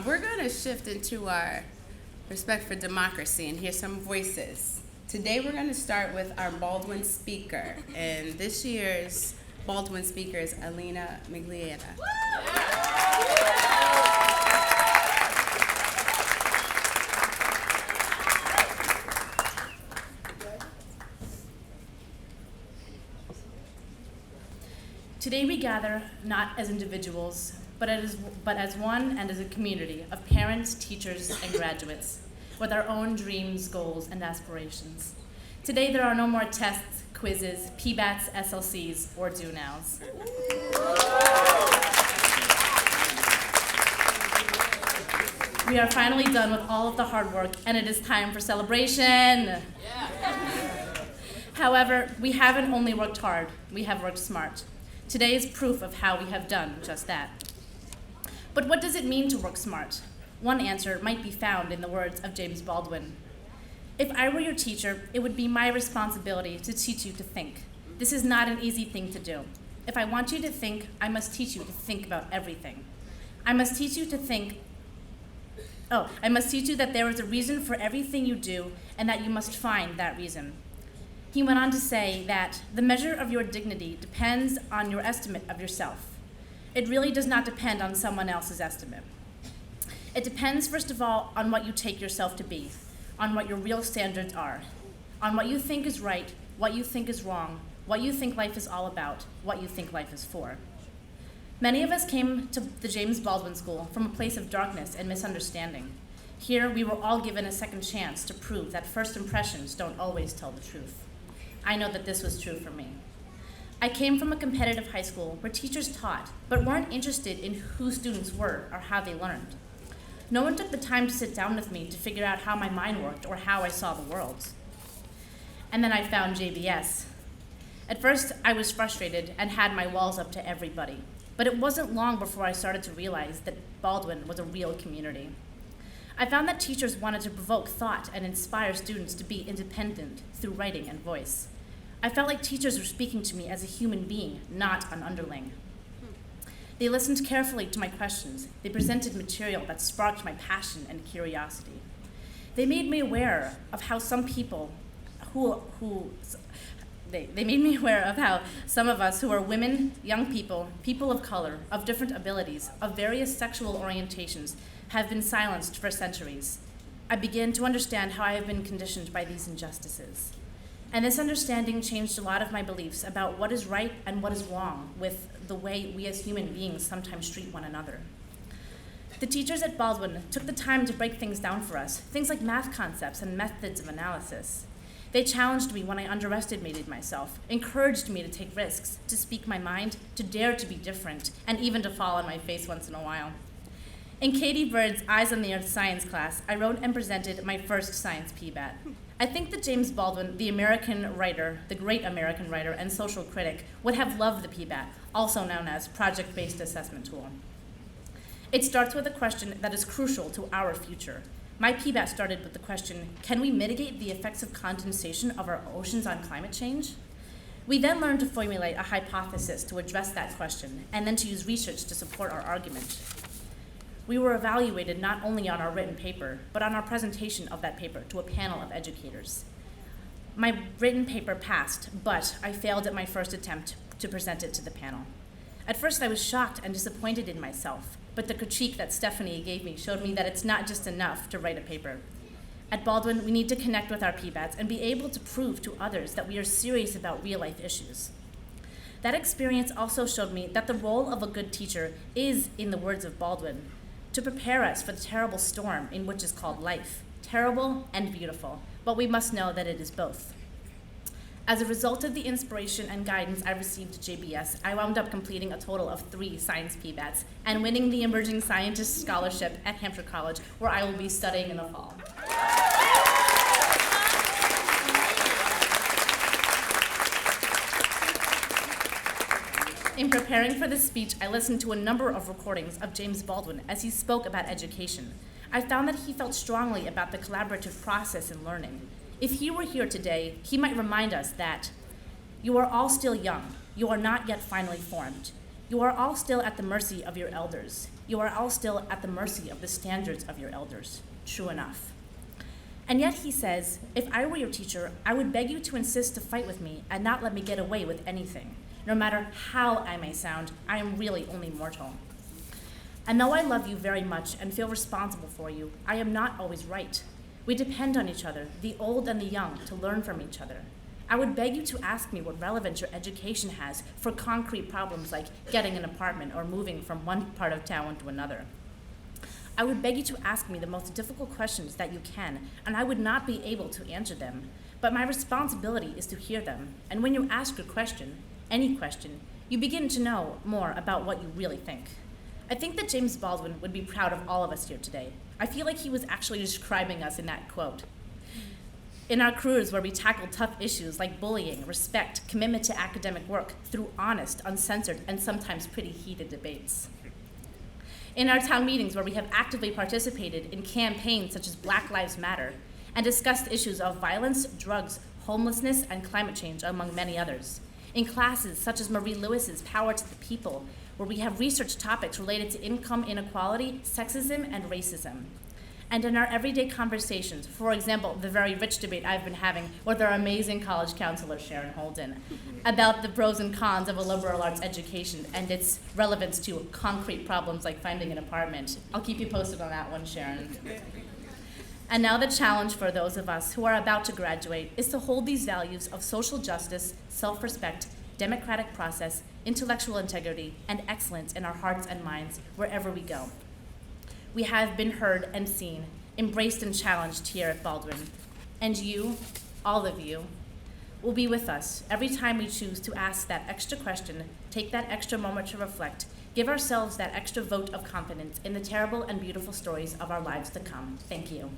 We're going to shift into our respect for democracy and hear some voices. Today we're going to start with our Baldwin speaker, and this year's Baldwin speaker is Alina Miglietta. Today we gather not as individuals, but as one and as a community of parents, teachers, and graduates with our own dreams, goals, and aspirations. Today there are no more tests, quizzes, PBATs, SLCs, or do-nows. We are finally done with all of the hard work, and it is time for celebration. However, we haven't only worked hard, we have worked smart. Today is proof of how we have done just that. But what does it mean to work smart? One answer might be found in the words of James Baldwin. If I were your teacher, it would be my responsibility to teach you to think. This is not an easy thing to do. If I want you to think, I must teach you to think about everything. I must teach you that there is a reason for everything you do and that you must find that reason. He went on to say that the measure of your dignity depends on your estimate of yourself. It really does not depend on someone else's estimate. It depends, first of all, on what you take yourself to be, on what your real standards are, on what you think is right, what you think is wrong, what you think life is all about, what you think life is for. Many of us came to the James Baldwin School from a place of darkness and misunderstanding. Here, we were all given a second chance to prove that first impressions don't always tell the truth. I know that this was true for me. I came from a competitive high school where teachers taught, but weren't interested in who students were or how they learned. No one took the time to sit down with me to figure out how my mind worked or how I saw the world. And then I found JBS. At first, I was frustrated and had my walls up to everybody, but it wasn't long before I started to realize that Baldwin was a real community. I found that teachers wanted to provoke thought and inspire students to be independent through writing and voice. I felt like teachers were speaking to me as a human being, not an underling. They listened carefully to my questions. They presented material that sparked my passion and curiosity. They made me aware of how some people they made me aware of how some of us who are women, young people, people of color, of different abilities, of various sexual orientations, have been silenced for centuries. I began to understand how I have been conditioned by these injustices. And this understanding changed a lot of my beliefs about what is right and what is wrong with the way we as human beings sometimes treat one another. The teachers at Baldwin took the time to break things down for us, things like math concepts and methods of analysis. They challenged me when I underestimated myself, encouraged me to take risks, to speak my mind, to dare to be different, and even to fall on my face once in a while. In Katie Bird's Eyes on the Earth science class, I wrote and presented my first science PBAT. I think that James Baldwin, the American writer, the great American writer and social critic, would have loved the PBAT, also known as project-based assessment tool. It starts with a question that is crucial to our future. My PBAT started with the question, can we mitigate the effects of condensation of our oceans on climate change? We then learned to formulate a hypothesis to address that question, and then to use research to support our argument. We were evaluated not only on our written paper, but on our presentation of that paper to a panel of educators. My written paper passed, but I failed at my first attempt to present it to the panel. At first, I was shocked and disappointed in myself, but the critique that Stephanie gave me showed me that it's not just enough to write a paper. At Baldwin, we need to connect with our PBATs and be able to prove to others that we are serious about real-life issues. That experience also showed me that the role of a good teacher is, in the words of Baldwin, to prepare us for the terrible storm in which is called life, terrible and beautiful, but we must know that it is both. As a result of the inspiration and guidance I received at JBS, I wound up completing a total of 3 science PBATs and winning the Emerging Scientist Scholarship at Hampshire College, where I will be studying in the fall. In preparing for this speech, I listened to a number of recordings of James Baldwin as he spoke about education. I found that he felt strongly about the collaborative process in learning. If he were here today, he might remind us that you are all still young. You are not yet finally formed. You are all still at the mercy of your elders. You are all still at the mercy of the standards of your elders. True enough. And yet he says, if I were your teacher, I would beg you to insist to fight with me and not let me get away with anything. No matter how I may sound, I am really only mortal. And though I love you very much and feel responsible for you, I am not always right. We depend on each other, the old and the young, to learn from each other. I would beg you to ask me what relevance your education has for concrete problems like getting an apartment or moving from one part of town to another. I would beg you to ask me the most difficult questions that you can, and I would not be able to answer them. But my responsibility is to hear them. And when you ask a question, any question, you begin to know more about what you really think. I think that James Baldwin would be proud of all of us here today. I feel like he was actually describing us in that quote. In our careers where we tackle tough issues like bullying, respect, commitment to academic work through honest, uncensored, and sometimes pretty heated debates. In our town meetings where we have actively participated in campaigns such as Black Lives Matter and discussed issues of violence, drugs, homelessness, and climate change, among many others. In classes such as Marie Lewis's Power to the People, where we have researched topics related to income inequality, sexism, and racism. And in our everyday conversations, for example, the very rich debate I've been having with our amazing college counselor, Sharon Holden, about the pros and cons of a liberal arts education and its relevance to concrete problems like finding an apartment. I'll keep you posted on that one, Sharon. And now the challenge for those of us who are about to graduate is to hold these values of social justice, self-respect, democratic process, intellectual integrity, and excellence in our hearts and minds wherever we go. We have been heard and seen, embraced and challenged here at Baldwin. And you, all of you, will be with us every time we choose to ask that extra question, take that extra moment to reflect, give ourselves that extra vote of confidence in the terrible and beautiful stories of our lives to come. Thank you.